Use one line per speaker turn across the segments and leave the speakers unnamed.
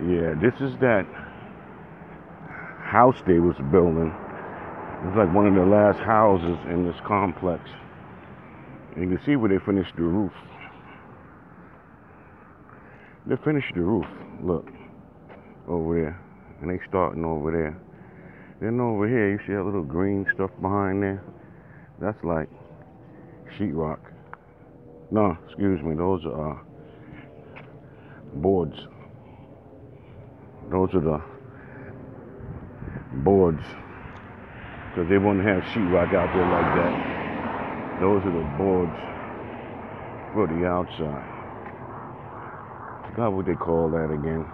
Yeah, this is that house they was building. It's like one of the last houses in this complex. And you can see where they finished the roof. They finished the roof. Look, over there. And they starting over there. Then over here, you see that little green stuff behind there? That's like sheetrock. No, excuse me, those are boards. Those are the boards. Because they wouldn't have sheetrock out there like that. Those are the boards for the outside. I forgot what they call that again.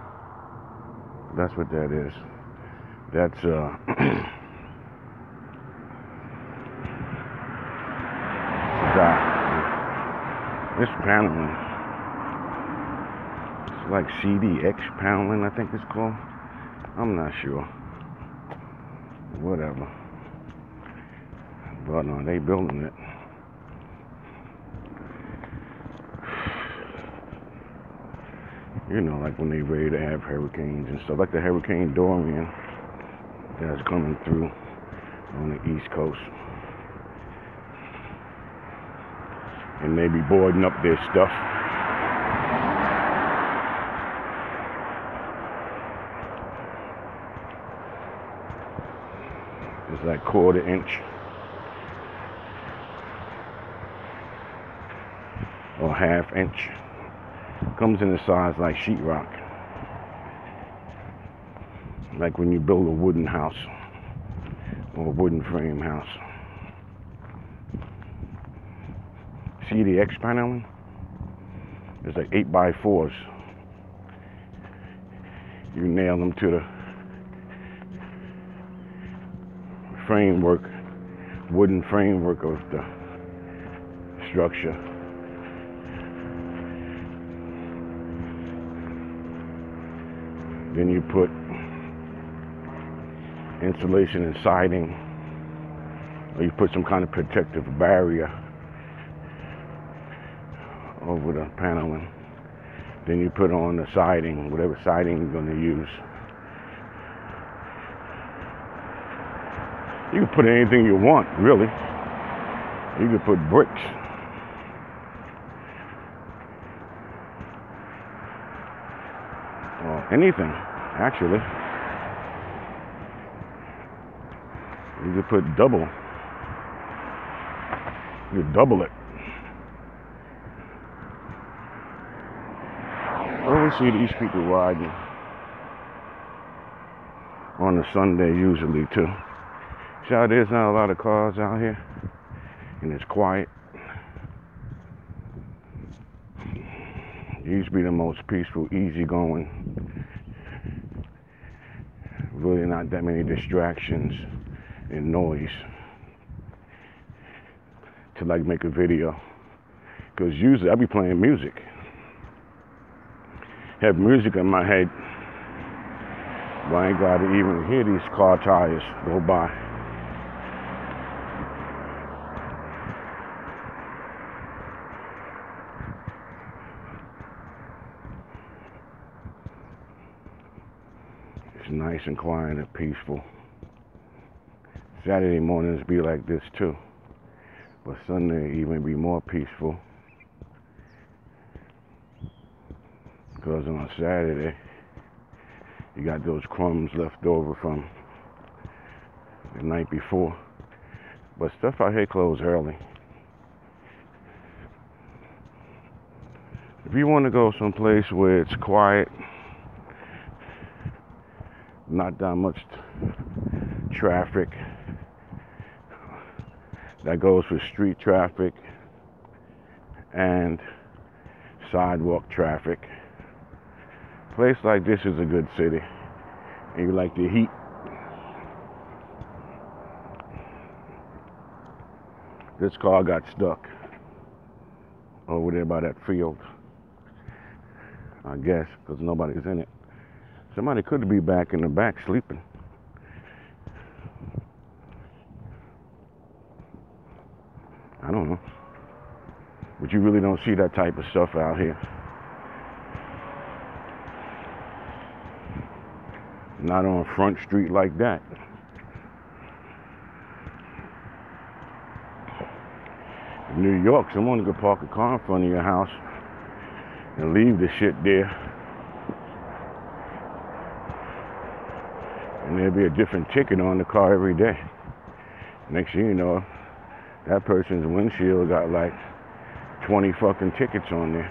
That's what that is. That's this paneling. It's like CDX paneling, I think it's called. I'm not sure. Whatever. But no, they building it. You know, like when they ready to have hurricanes and stuff, like the Hurricane Dorian that's coming through on the East Coast. And they be boarding up their stuff. It's like 1/4 inch or 1/2 inch. Comes in the size like sheetrock. Like when you build a wooden house or a wooden frame house. See the X paneling? It's like 8x4s. You nail them to the framework, wooden framework of the structure. Then you put insulation and siding, or you put some kind of protective barrier over the paneling. Then you put on the siding, whatever siding you're going to use. You can put anything you want, really. You can put bricks. Or anything, actually. You could put double. You could double it. I always see these people riding on a Sunday usually too. See how there's not a lot of cars out here and it's quiet. It used to be the most peaceful, easygoing. Really not that many distractions and noise to like make a video. Because usually I be playing music. Have music in my head, but I ain't got to even hear these car tires go by. It's nice and quiet and peaceful. Saturday mornings be like this too, but Sunday even be more peaceful. Because on Saturday, you got those crumbs left over from the night before. But stuff out here closed early. If you want to go someplace where it's quiet, not that much traffic, that goes for street traffic and sidewalk traffic. Place like this is a good city, and you like the heat. This car got stuck over there by that field, I guess, because nobody's in it. Somebody could be back in the back sleeping. I don't know. But you really don't see that type of stuff out here. Not on Front Street like that. In New York, someone could park a car in front of your house and leave the shit there. And there'll be a different ticket on the car every day. Next thing you know, that person's windshield got like 20 fucking tickets on there.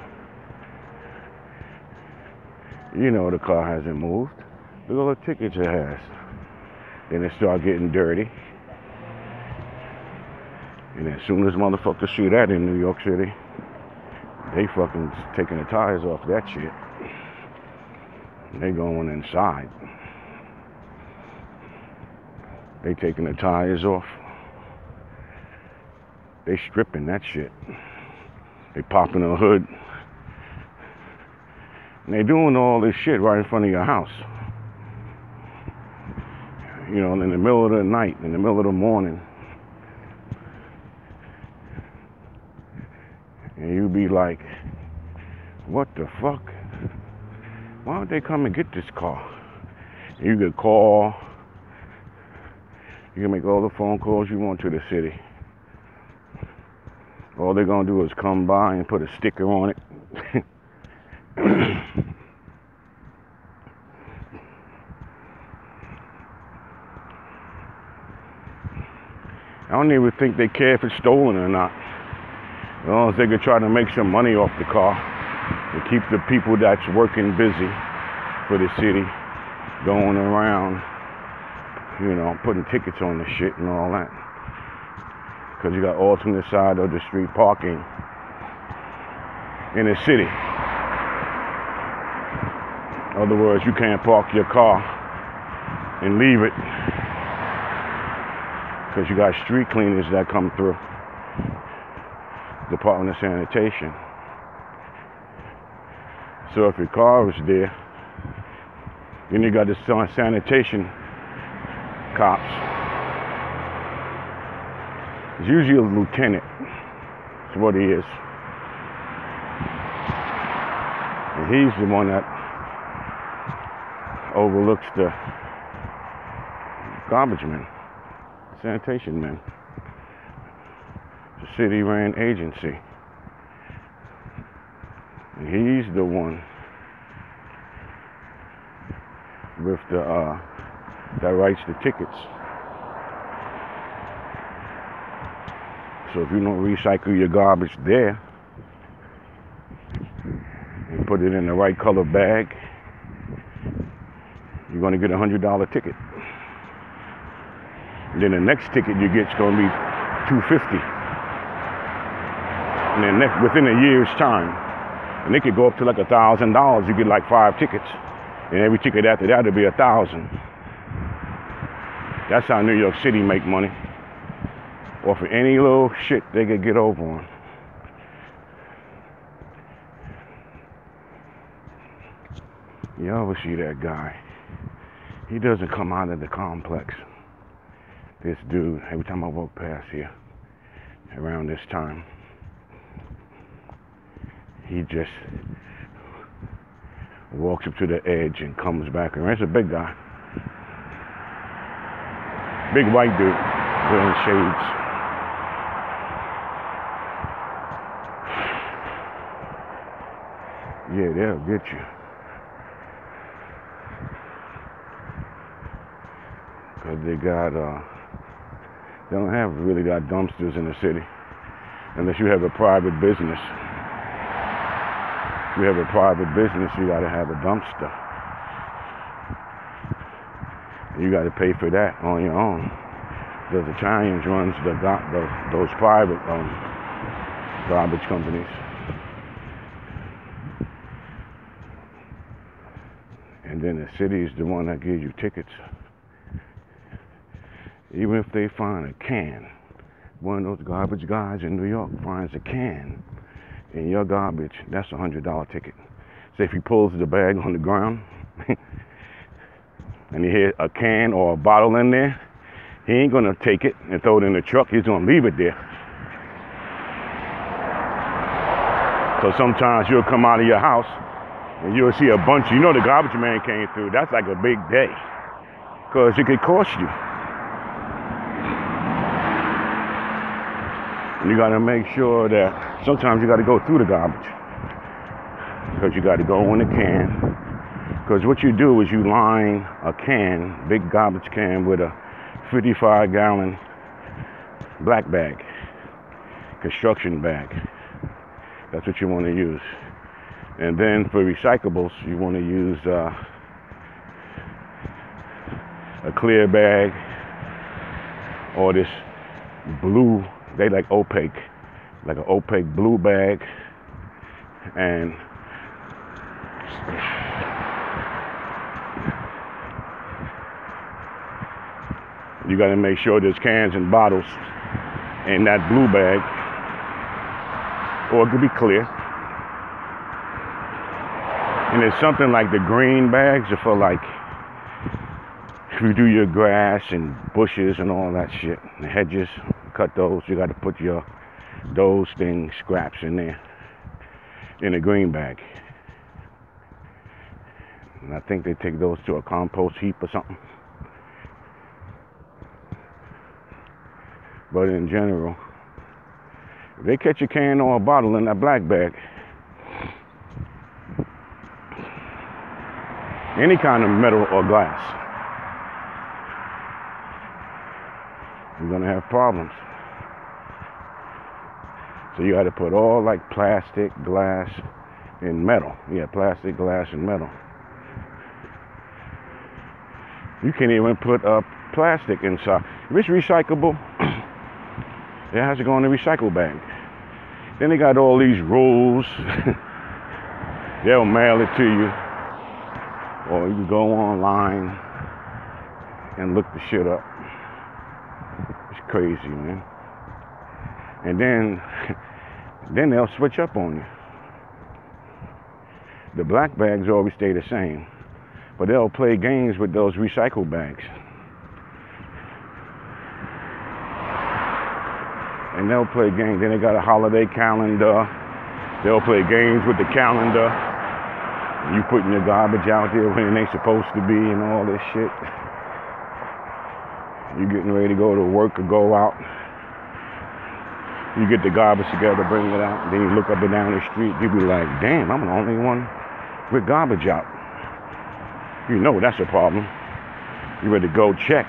You know the car hasn't moved. Look at all the tickets it has. Then it start getting dirty. And as soon as motherfuckers see that in New York City, they fucking taking the tires off that shit. They going inside. They taking the tires off. They stripping that shit. They popping the hood. And they doing all this shit right in front of your house. You know, in the middle of the night, in the middle of the morning. And you be like, what the fuck? Why would they come and get this car? And you could call. You can make all the phone calls you want to the city. All they're gonna do is come by and put a sticker on it. I don't even think they care if it's stolen or not. As long as they could try to make some money off the car and keep the people that's working busy for the city going around, you know, putting tickets on the shit and all that. Because you got alternate side of the street parking in the city. In other words, you can't park your car and leave it because you got street cleaners that come through. Department of Sanitation. So if your car is there, then you got the sanitation cops. It's usually a lieutenant. That's what he is. And he's the one that overlooks the garbage men, sanitation men. It's a city-ran agency. And he's the one with the that writes the tickets. So if you don't recycle your garbage there and put it in the right color bag, you're going to get a $100 ticket. And then the next ticket you get is going to be $250. And then within a year's time, and it could go up to like $1,000. You get like 5 tickets, and every ticket after that will be $1,000. That's how New York City make money. Or for any little shit they could get over on. You ever see that guy? He doesn't come out of the complex. This dude, every time I walk past here, around this time, he just walks up to the edge and comes back around. It's a big guy. Big white dude, wearing shades. Yeah, they'll get you. Because they don't have really got dumpsters in the city. Unless you have a private business. If you have a private business, you got to have a dumpster. And you got to pay for that on your own. The Italians runs those private garbage companies. And then the city is the one that gives you tickets. Even if they find a can, one of those garbage guys in New York finds a can in your garbage, that's a $100 ticket. So if he pulls the bag on the ground and he hears a can or a bottle in there, he ain't gonna take it and throw it in the truck, he's gonna leave it there. So sometimes you'll come out of your house and you'll see a bunch, you know the garbage man came through, that's like a big day. because it could cost you. And you got to make sure that sometimes you got to go through the garbage, because you got to go in the can. Because what you do is you line a can, big garbage can, with a 55-gallon black bag, construction bag. That's what you want to use. And then for recyclables, you want to use a clear bag, or this blue, they like opaque, like an opaque blue bag. And you got to make sure there's cans and bottles in that blue bag, or it could be clear. And it's something like the green bags are for, like, if you do your grass and bushes and all that shit, the hedges, cut those, you got to put those things, scraps, in there, in a green bag. And I think they take those to a compost heap or something. But in general, if they catch a can or a bottle in that black bag, any kind of metal or glass, you're gonna have problems. So you got to put all, like, plastic, glass, and metal. Yeah, plastic, glass, and metal. You can't even put plastic inside. If it's recyclable, it has to go in the recycle bag. Then they got all these rules. They'll mail it to you, or you can go online and look the shit up. It's crazy, man. And then they'll switch up on you. The black bags always stay the same, but they'll play games with those recycle bags. And they'll play games. Then they got a holiday calendar. They'll play games with the calendar. You putting your garbage out there when it ain't supposed to be and all this shit. You getting ready to go to work or go out. You get the garbage together, bring it out, and then you look up and down the street, you be like, damn, I'm the only one with garbage out. You know that's a problem. You ready to go check.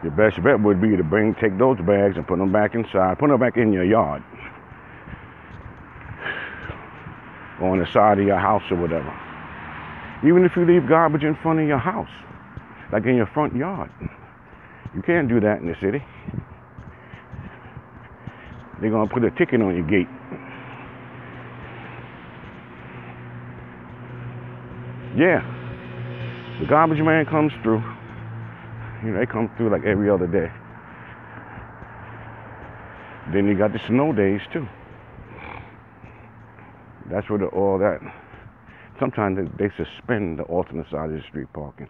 Your best bet would be to take those bags and put them back inside, put them back in your yard, or on the side of your house or whatever. Even if you leave garbage in front of your house, like in your front yard. You can't do that in the city. They're gonna put a ticket on your gate. Yeah, the garbage man comes through. You know, they come through like every other day. Then you got the snow days too. That's where all that. Sometimes they suspend the alternate side of the street parking.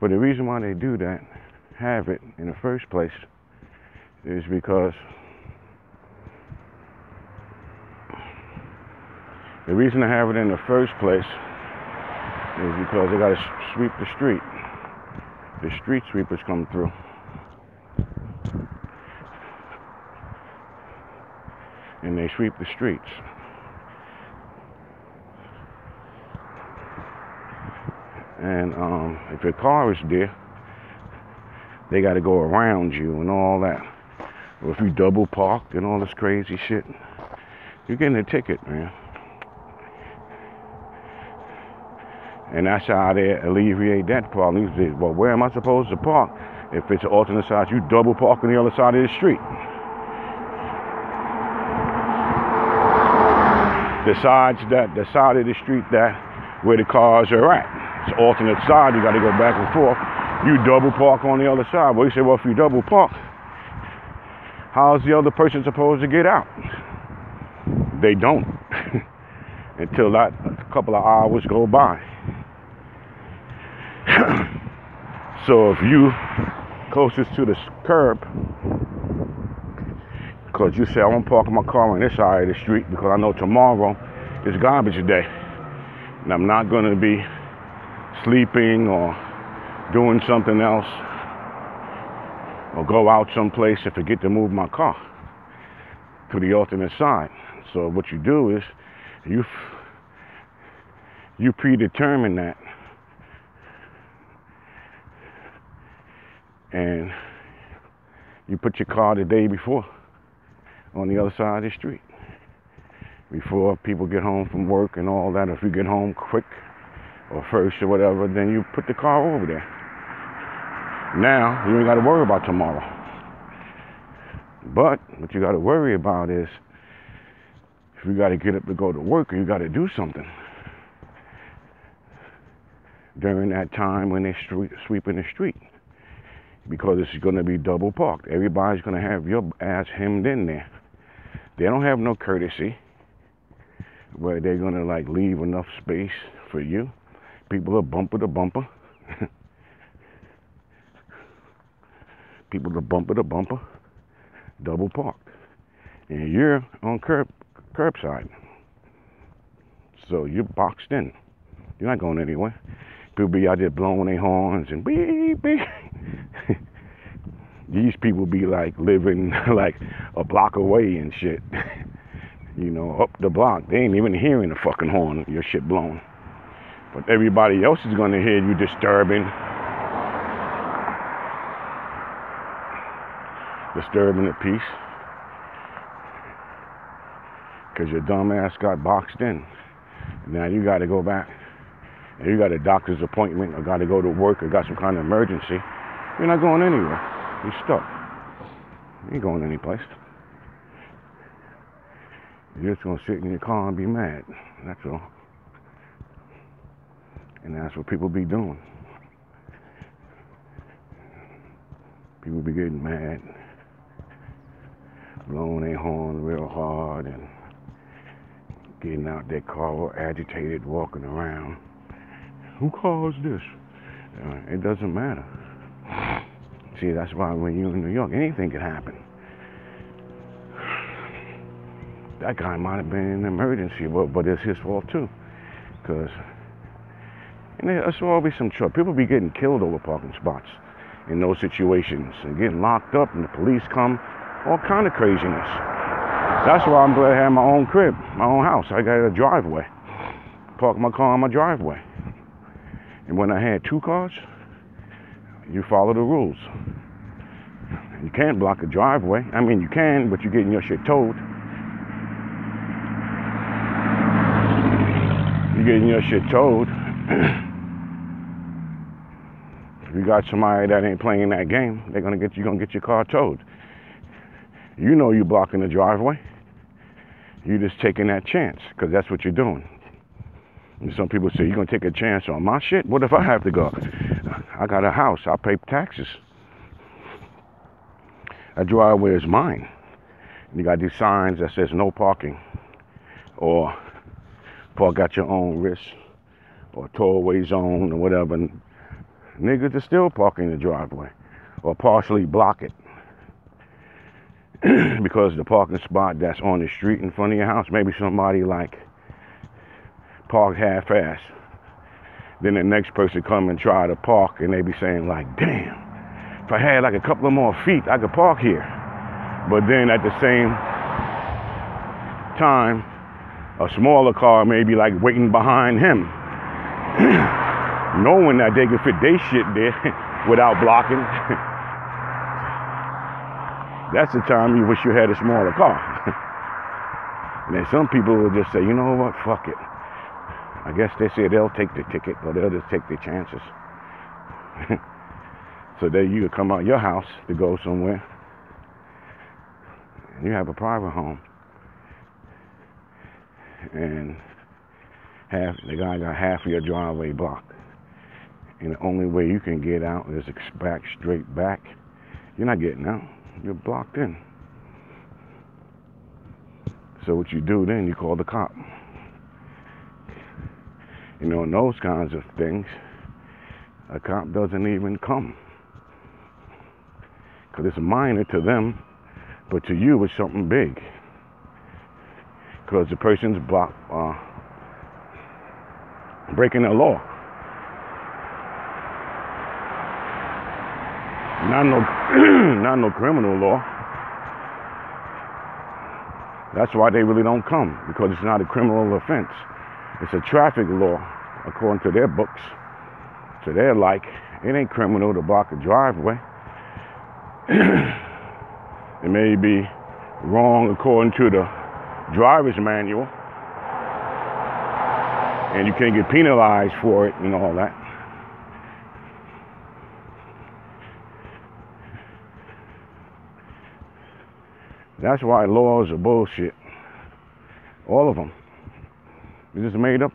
But the reason why they do that, have it in the first place, is because the reason to have it in the first place is because they got to sweep the street. The street sweepers come through. And they sweep the streets. And if your car is there, they got to go around you and all that. Or if you double parked and all this crazy shit, you're getting a ticket, man. And that's how they alleviate that problem. You say, well, where am I supposed to park? If it's an alternate side, you double park on the other side of the street. The side of the street where the cars are at. It's alternate side, you got to go back and forth. You double park on the other side. Well, you say, well, if you double park, how's the other person supposed to get out? They don't. Until a couple of hours go by. So if you closest to the curb, because you say, I won't park my car on this side of the street because I know tomorrow is garbage day. And I'm not going to be sleeping or doing something else, or go out someplace and forget to move my car to the alternate side. So what you do is you predetermine that, and you put your car the day before on the other side of the street before people get home from work and all that. If you get home quick or first or whatever, then you put the car over there. Now you ain't got to worry about tomorrow. But what you got to worry about is if you got to get up to go to work, or you got to do something during that time when they're sweeping the street, because it's going to be double parked. Everybody's going to have your ass hemmed in there. They don't have no courtesy where they're going to like leave enough space for you. People are bumper to bumper. People are bumper to bumper, double parked, and you're on curbside. So you're boxed in. You're not going anywhere. People be out there blowing their horns and beep, beep. These people be like living like a block away and shit. You know, up the block. They ain't even hearing the fucking horn, your shit blown. But everybody else is gonna hear you disturbing the peace. Because your dumb ass got boxed in. Now you gotta go back. And you got a doctor's appointment, or gotta go to work, or got some kind of emergency. You're not going anywhere. You're stuck. You ain't going anyplace. You're just gonna sit in your car and be mad. That's all. And that's what people be doing. People be getting mad, blowing their horn real hard, and getting out their car all agitated, walking around. Who caused this? It doesn't matter. See, that's why when you're in New York, anything can happen. That guy might have been in an emergency, but it's his fault too. Because there's always some trouble. People be getting killed over parking spots in those situations and getting locked up, and the police come, all kind of craziness. That's why I'm glad I have my own crib, my own house. I got a driveway. Park my car on my driveway. And when I had 2 cars, you follow the rules. You can't block a driveway. I mean, you can, but you're getting your shit towed. You're getting your shit towed. If you got somebody that ain't playing that game, you're gonna get your car towed. You know you blocking the driveway. You're just taking that chance, because that's what you're doing. And some people say, you're going to take a chance on my shit? What if I have to go? I got a house. I pay taxes. That driveway is mine. And you got these signs that says no parking, or park at your own risk, or tollway zone, or whatever. And niggas are still parking the driveway, or partially block it. Because the parking spot that's on the street in front of your house, maybe somebody like park half-ass. Then the next person come and try to park, and they be saying like, damn, if I had like a couple of more feet, I could park here. But then at the same time, a smaller car may be like waiting behind him, knowing that they can fit their shit there without blocking. That's the time you wish you had a smaller car. And then some people will just say, you know what, fuck it. I guess they say they'll take the ticket, or they'll just take their chances. So that you could come out your house to go somewhere, and you have a private home, and the guy got half of your driveway blocked, and the only way you can get out is back straight back. You're not getting out. You're blocked in. So what you do then, you call the cop. You know, in those kinds of things, a cop doesn't even come. Because it's minor to them, but to you it's something big. Because the person's breaking the law. Not no, not no criminal law. That's why they really don't come, because it's not a criminal offense. It's a traffic law, according to their books. So they're like, it ain't criminal to block a driveway. It may be wrong according to the driver's manual, and you can't get penalized for it and all that. That's why laws are bullshit. All of them. They're just made up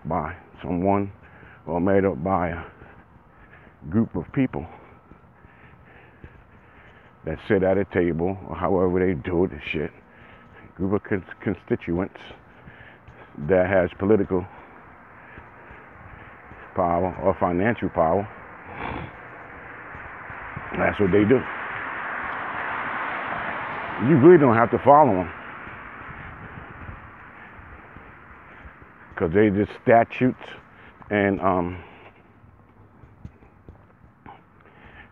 by someone, or made up by a group of people that sit at a table, or however they do it and shit. A group of constituents that has political power or financial power. That's what they do. You really don't have to follow them, because they just statutes, and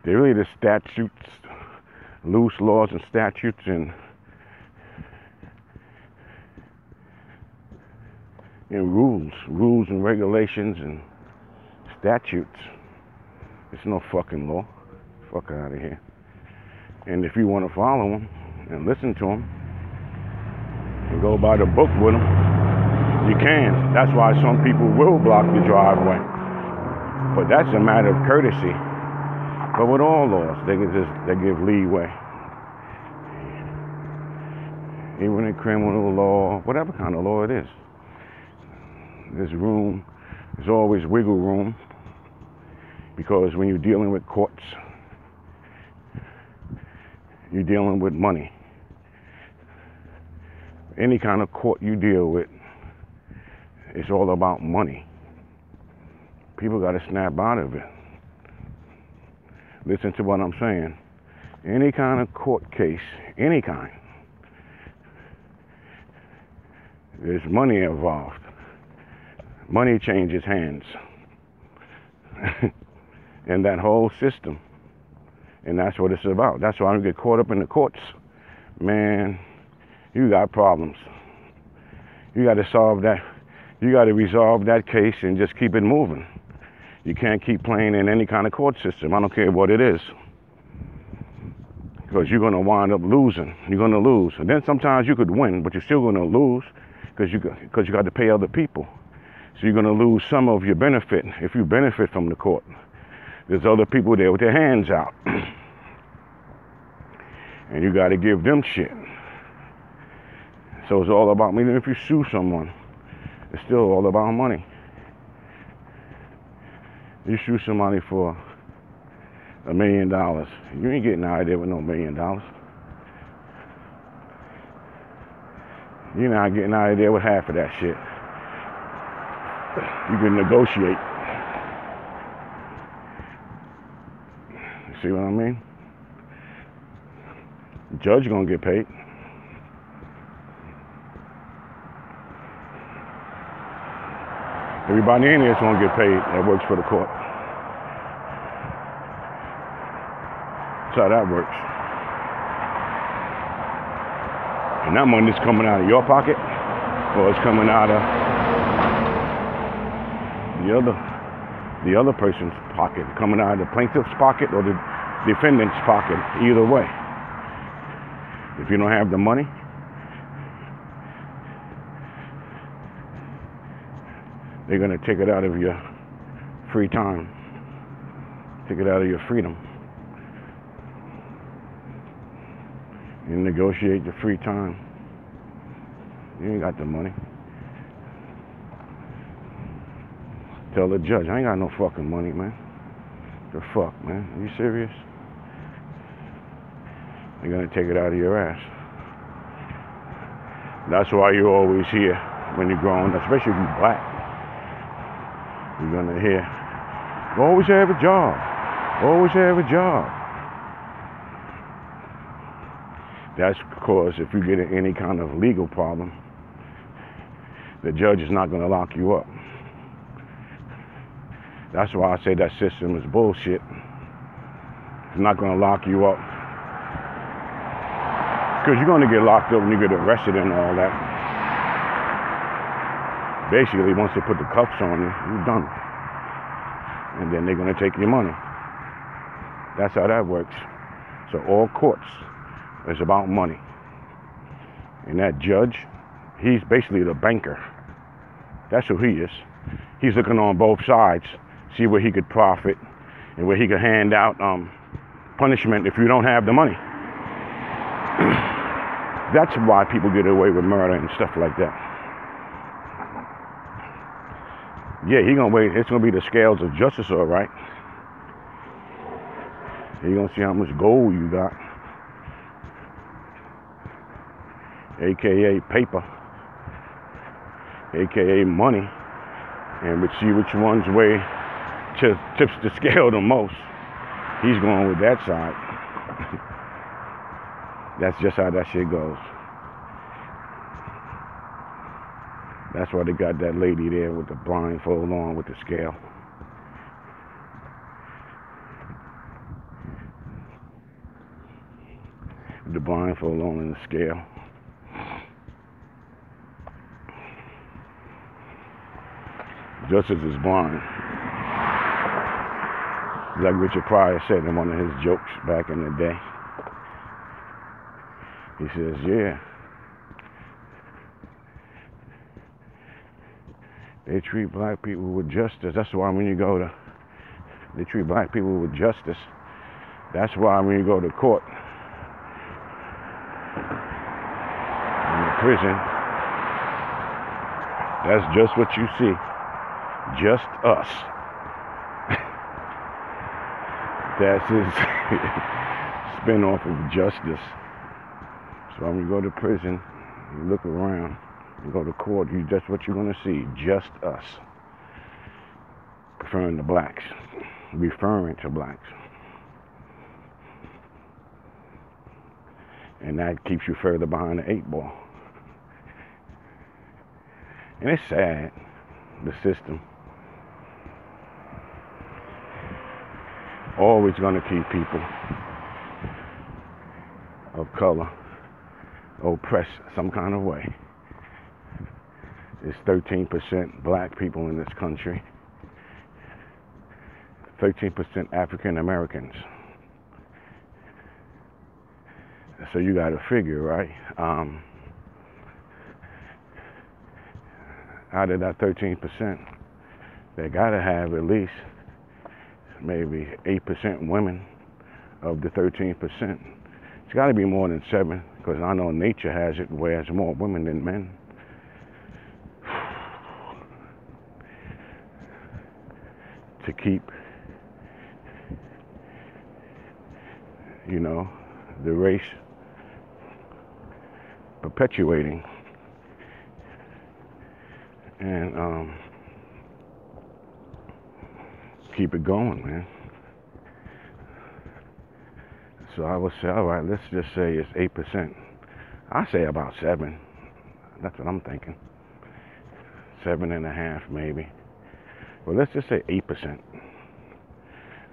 they're really the statutes, loose laws and statutes, and rules and regulations and statutes. It's no fucking law. Fuck out of here. And if you want to follow them and listen to them and go by the book with them, you can. That's why some people will block the driveway. But that's a matter of courtesy. But with all laws, they give leeway. Even in criminal law, whatever kind of law it is, there's always wiggle room, because when you're dealing with courts, you're dealing with money. Any kind of court you deal with, it's all about money. People got to snap out of it. Listen to what I'm saying. Any kind of court case, any kind, there's money involved. Money changes hands. And that whole system. And that's what it's about. That's why I don't get caught up in the courts. Man, you got problems. You got to solve that. You got to resolve that case and just keep it moving. You can't keep playing in any kind of court system. I don't care what it is. Because you're going to wind up losing. You're going to lose. And then sometimes you could win, but you're still going to lose, because you got to pay other people. So you're going to lose some of your benefit if you benefit from the court. There's other people there with their hands out. And you got to give them shit. So it's all about, even if you sue someone, it's still all about money. You sue somebody for $1 million. You ain't getting out of there with no $1 million. You're not getting out of there with half of that shit. You can negotiate. You see what I mean? The judge gonna get paid. Everybody in there is gonna get paid that works for the court. That's how that works. And that money's coming out of your pocket, or it's coming out of the other person's pocket, coming out of the plaintiff's pocket or the defendant's pocket. Either way, if you don't have the money, they're gonna take it out of your free time, take it out of your freedom, and negotiate your free time. You ain't got the money. Tell the judge, I ain't got no fucking money, man. The fuck, man? Are you serious? They're gonna take it out of your ass. That's why you're always here when you're growing, especially if you're black. You're gonna hear, always have a job. Always have a job. That's because if you get in any kind of legal problem, the judge is not gonna lock you up. That's why I say that system is bullshit. It's not going to lock you up. Because you're going to get locked up when you get arrested and all that. Basically, once they put the cuffs on you, you're done. And then they're going to take your money. That's how that works. So all courts is about money. And that judge, he's basically the banker. That's who he is. He's looking on both sides, see where he could profit and where he could hand out punishment if you don't have the money. That's why people get away with murder and stuff like that. Yeah, he's gonna wait. It's gonna be the scales of justice, all right. You're gonna see how much gold you got, aka paper, aka money, and we see which one's way tips the scale the most. He's going with that side. That's just how that shit goes. That's why they got that lady there with the blindfold on with the scale. With the blindfold on and the scale. Justice is blind. Like Richard Pryor said in one of his jokes back in the day. He says, yeah, they treat black people with justice. That's why when you go to, they treat black people with justice. That's why when you go to court, in the prison, that's just what you see. Just us. That's his spin-off of justice. So when you go to prison, you look around, you go to court, that's what you're going to see. Just us. Referring to blacks. Referring to blacks. And that keeps you further behind the 8 ball. And it's sad, the system. Always going to keep people of color oppressed some kind of way. There's 13% black people in this country, 13% African Americans. So you got to figure, right? Out of that 13%, they got to have at least maybe 8% women of the 13%. It's got to be more than 7, because I know nature has it where it's more women than men. To keep, the race perpetuating. And keep it going, man. So I would say, all right, let's just say it's 8%. I say about 7. That's what I'm thinking. 7.5 maybe. Well, let's just say 8%.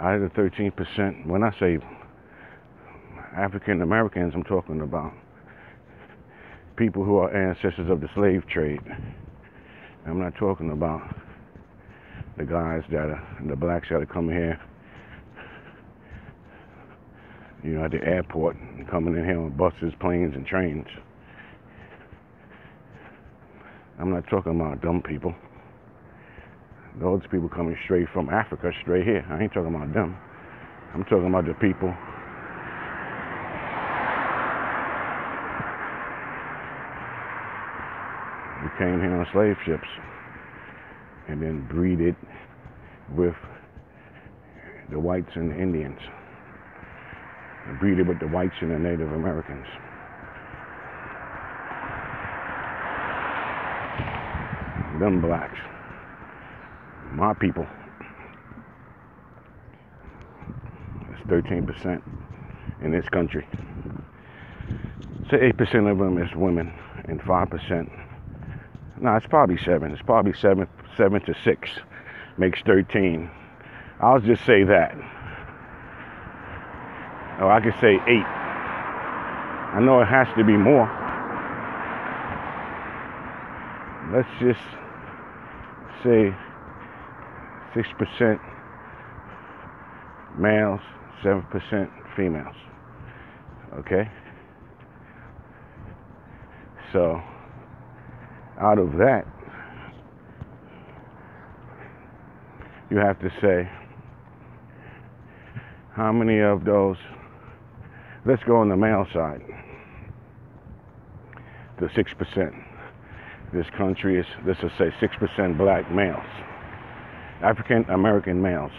Out of the 13%, when I say African Americans, I'm talking about people who are ancestors of the slave trade. I'm not talking about the guys the blacks that are coming here, at the airport, coming in here on buses, planes, and trains. I'm not talking about dumb people. Those people coming straight from Africa, straight here. I ain't talking about them. I'm talking about the people who came here on slave ships and then breeded with the whites and the Indians. And breeded with the whites and the Native Americans. Them blacks. My people. It's 13% in this country. Say 8% of them is women and 5%. No, it's probably 7. It's probably 7 to 6 makes 13. I'll just say that. or I could say 8. I know it has to be more. Let's just say 6% males, 7% females. Okay? So, out of that, you have to say, how many of those, let's go on the male side, the 6%. This country is, let's just say 6% black males, African American males.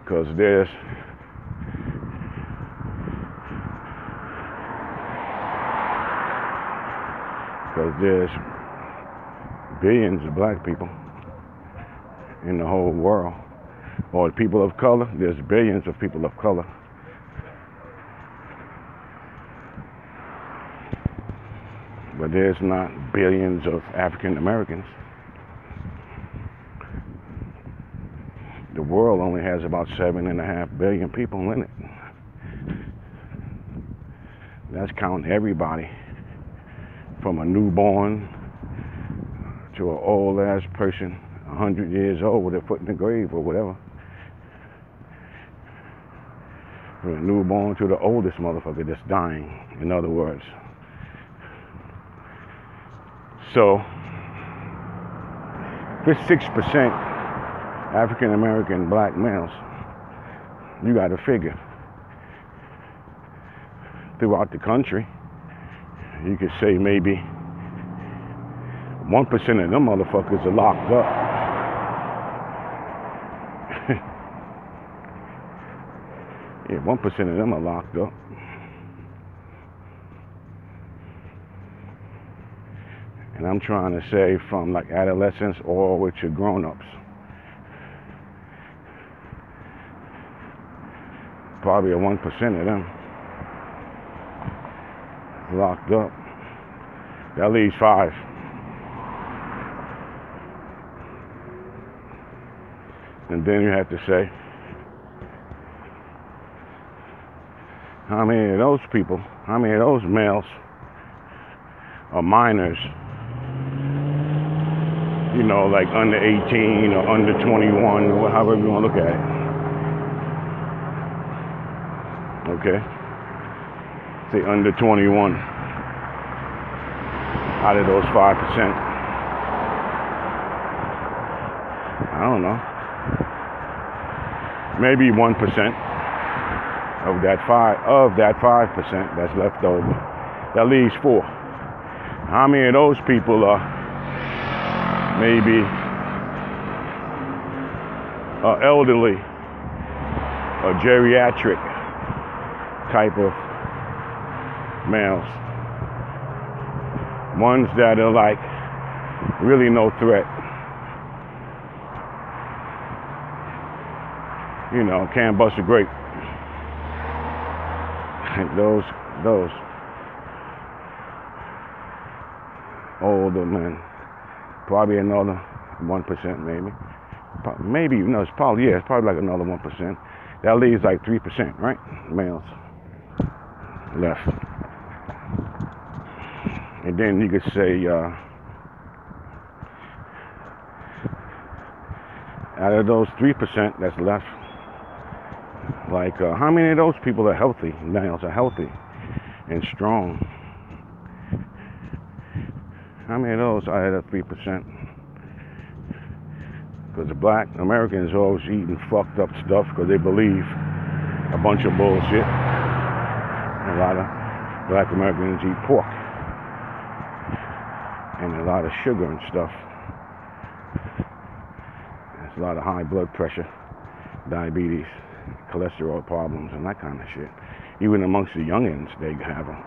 Because there's billions of black people in the whole world, or people of color. There's billions of people of color. But there's not billions of African Americans. The world only has about 7.5 billion people in it. That's counting everybody, from a newborn to an old ass person, 100 years old with their foot in the grave or whatever. From a newborn to the oldest motherfucker that's dying, in other words. So, if it's 6% African American black males, you got to figure throughout the country, you could say maybe 1% of them motherfuckers are locked up. Yeah, 1% of them are locked up. And I'm trying to say from like adolescents all the way to grown-ups. Probably a 1% of them locked up. That leaves 5. And then you have to say, how many of those people, how many of those males are minors? You know, like under 18 or under 21, or however you want to look at it. Okay? Say under 21 out of those 5%. I don't know. Maybe 1% of that 5% that's left over. That leaves 4. How many of those people are maybe elderly or geriatric type of males? Ones that are like really no threat. You know, can't bust a grape. Those older men. Probably another 1%, maybe. Maybe, no, it's probably like another 1%. That leaves like 3%, right? Males left. And then you could say, out of those 3% that's left, like, how many of those people are healthy? Males are healthy and strong. How many of those are out of 3%? Because the black Americans are always eating fucked up stuff because they believe a bunch of bullshit. A lot of black Americans eat pork and a lot of sugar and stuff. There's a lot of high blood pressure, diabetes, cholesterol problems, and that kind of shit. Even amongst the youngins, they have them.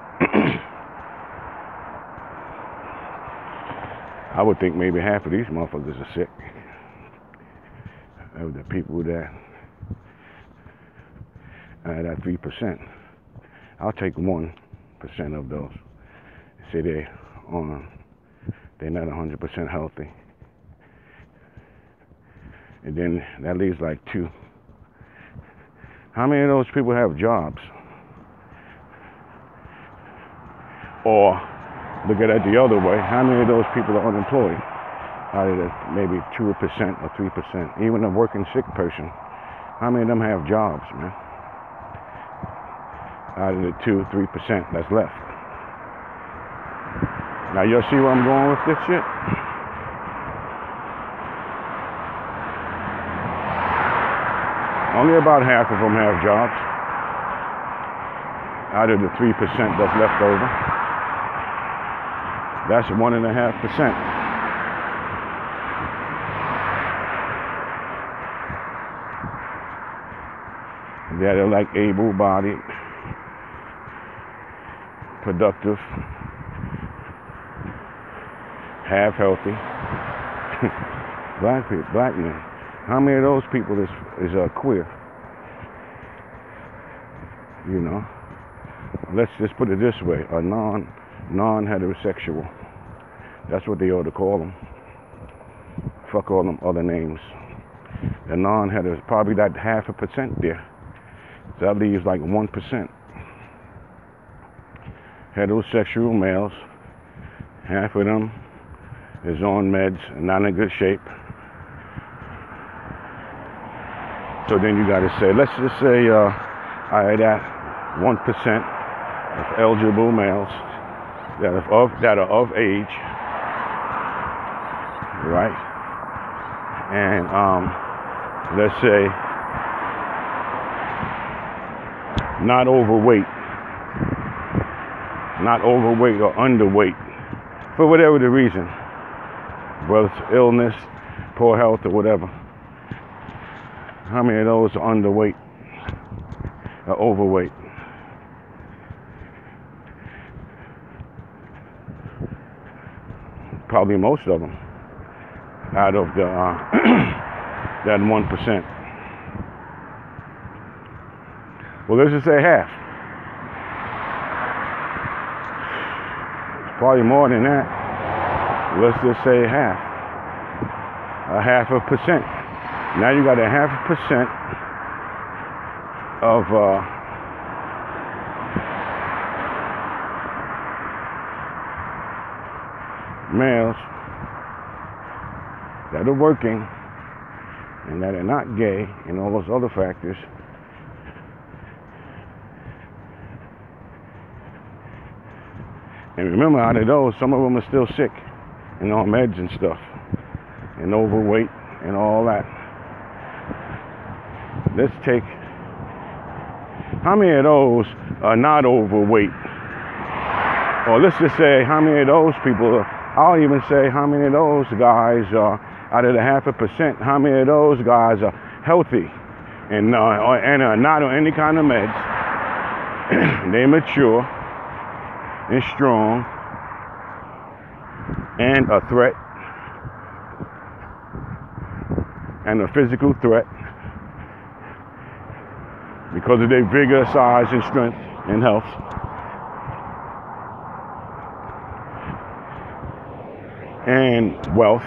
I would think maybe half of these motherfuckers are sick. Of the people that that 3%. I'll take 1% of those. Say they're not 100% healthy. And then that leaves like 2 How many of those people have jobs? Or look at it the other way. How many of those people are unemployed? Out of the maybe 2% or 3%. Even a working sick person. How many of them have jobs, man? Out of the 2-3% that's left. Now y'all see where I'm going with this shit? Only about half of them have jobs. Out of the 3% that's left over. That's 1.5%. That are like able-bodied, productive, half healthy, black people, black men. How many of those people is queer? You know, let's just put it this way: a non-heterosexual. That's what they ought to call them. Fuck all them other names. The non-hetero, probably that 0.5% there. So that leaves like 1%. Heterosexual males, half of them is on meds and not in good shape. So then you got to say, let's just say, that 1% of eligible males that are of age, right? And let's say not overweight or underweight, for whatever the reason, whether it's illness, poor health, or whatever. How many of those are underweight or overweight? Probably most of them out of the that 1%. Well, let's just say half. It's probably more than that. Let's just say half. 0.5%. Now you got 0.5% of males that are working and that are not gay and all those other factors. And remember, out of those, some of them are still sick and on meds and stuff and overweight and all that. Let's take, how many of those are not overweight? Or let's just say how many of those people are, I'll even say how many of those guys are, out of the 0.5%, how many of those guys are healthy and are not on any kind of meds. They mature and strong and a threat and a physical threat because of their vigor, size, and strength and health. And wealth,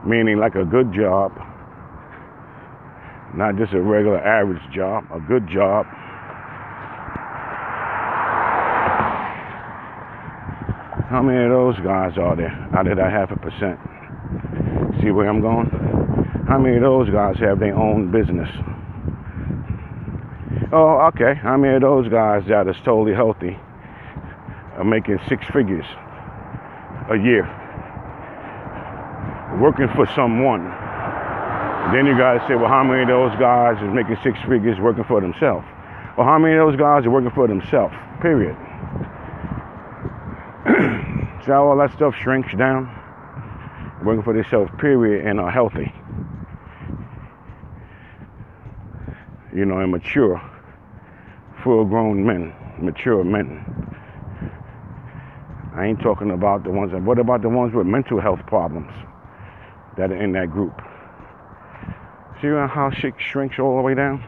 meaning like a good job, not just a regular average job, a good job. How many of those guys are there out of that 0.5%? See where I'm going? How many of those guys have their own business? Oh, okay. How many of those guys that is totally healthy are making 6 figures a year, working for someone? Then you got to say, well, how many of those guys is making 6 figures working for themselves? Well, how many of those guys are working for themselves? Period. See how all that stuff shrinks down? Working for themselves, period, and are healthy. You know, and mature, full-grown men, mature men. I ain't talking about the ones, what about the ones with mental health problems that are in that group? See how shit shrinks all the way down?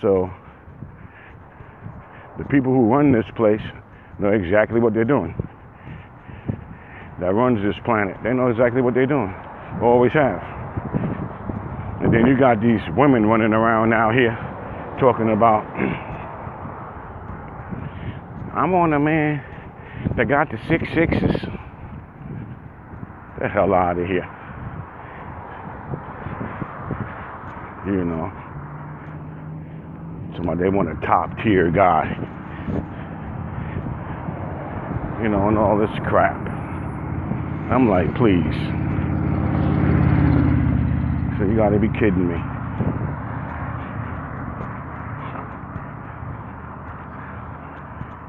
So, the people who run this place know exactly what they're doing. That runs this planet. They know exactly what they're doing. Always have. Then you got these women running around out here talking about, I'm on a man that got the 6 6s. The hell out of here. You know. Somebody, they want a top tier guy. You know, and all this crap. I'm like, please. So you gotta be kidding me.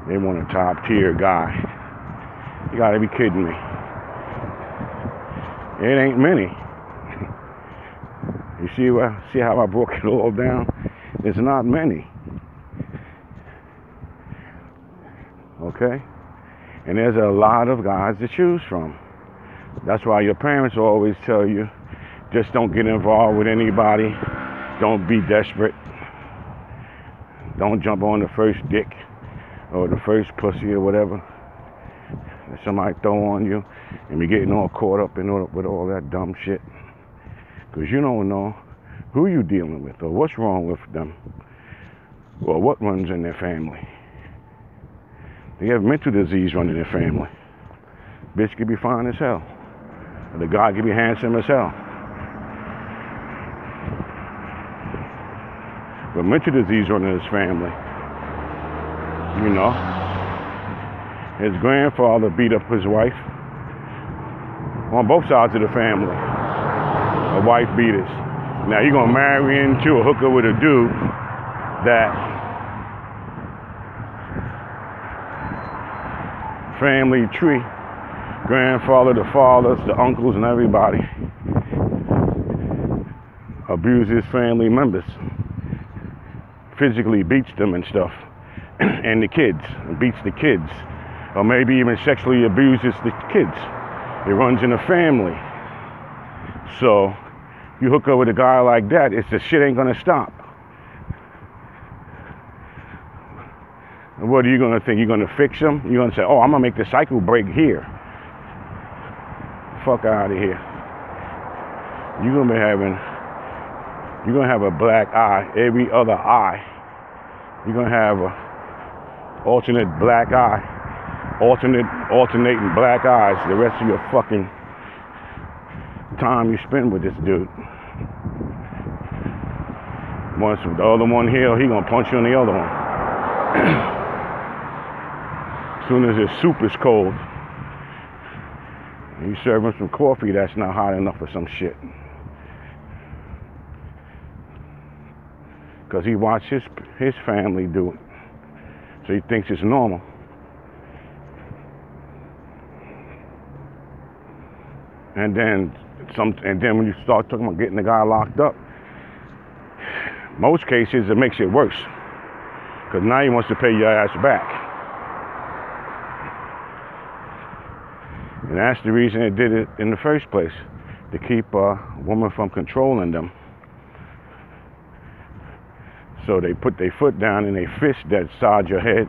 They want a top tier guy. You gotta be kidding me. It ain't many. You see how I broke it all down? It's not many. Okay? And there's a lot of guys to choose from. That's why your parents always tell you, just don't get involved with anybody. Don't be desperate. Don't jump on the first dick or the first pussy or whatever that somebody throw on you and be getting all caught up in with all that dumb shit. Because you don't know who you dealing with or what's wrong with them or what runs in their family. They have mental disease running in their family. Bitch could be fine as hell. Or the guy could be handsome as hell. But mental disease running in his family. You know. His grandfather beat up his wife. On both sides of the family. A wife beaters. Now you're gonna marry into a hooker with a dude that family tree, grandfather, the fathers, the uncles, and everybody abuses family members, physically beats them and stuff, and the kids, beats the kids, or maybe even sexually abuses the kids. It runs in a family. So you hook up with a guy like that, it's the shit ain't gonna stop. And what are you gonna think? You're gonna fix him? You're gonna say, oh, I'm gonna make the cycle break here. Fuck out of here. You're gonna have a black eye, every other eye. You're gonna have a alternate black eye, alternating black eyes the rest of your fucking time you spend with this dude. Once the other one here, he gonna punch you in the other one. As soon as his soup is cold, and you serve him some coffee that's not hot enough for some shit. Because he watched his family do it. So he thinks it's normal. And then when you start talking about getting the guy locked up, most cases it makes it worse. Because now he wants to pay your ass back. And that's the reason they did it in the first place. To keep a woman from controlling them. So they put their foot down and they fist that side your head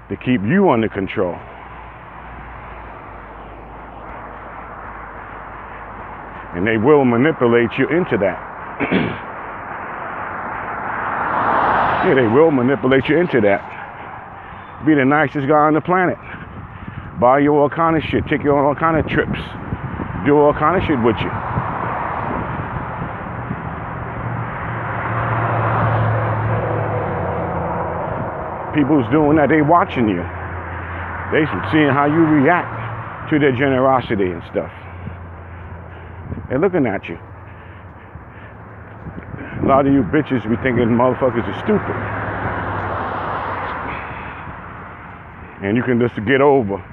to keep you under control. And they will manipulate you into that. Yeah, they will manipulate you into that. Be the nicest guy on the planet. Buy you all kind of shit. Take you on all kind of trips. Do all kind of shit with you. People's doing that. They watching you. They seeing how you react to their generosity and stuff. They're looking at you. A lot of you bitches be thinking motherfuckers are stupid. And you can just get over,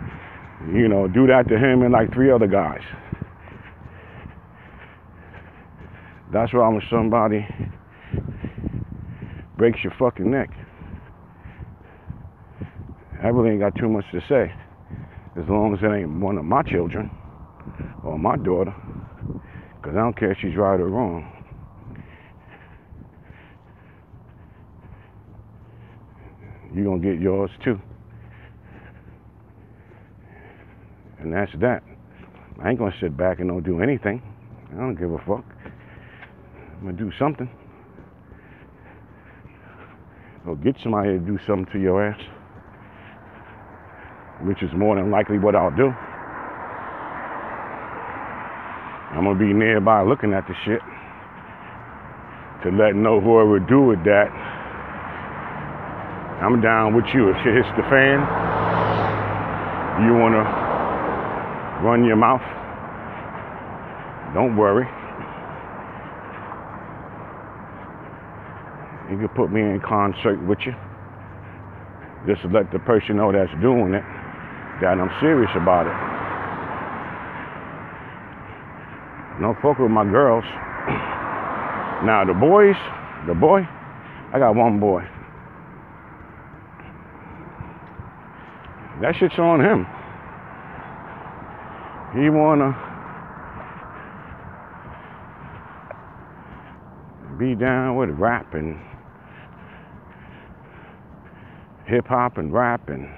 you know, do that to him and like 3 other guys. That's why when somebody breaks your fucking neck, I really ain't got too much to say. As long as it ain't one of my children or my daughter. Because I don't care if she's right or wrong. You're going to get yours too. And that's that. I ain't going to sit back and don't do anything. I don't give a fuck. I'm gonna do something. Or get somebody to do something to your ass, which is more than likely what I'll do. I'm gonna be nearby looking at the shit to let know whoever do with that, I'm down with you. If shit hits the fan, you wanna run your mouth, don't worry. You can put me in concert with you, just to let the person know that's doing it that I'm serious about it. Don't fuck with my girls. Now the boy, I got one boy. That shit's on him. He wanna be down with rap and hip hop and rap and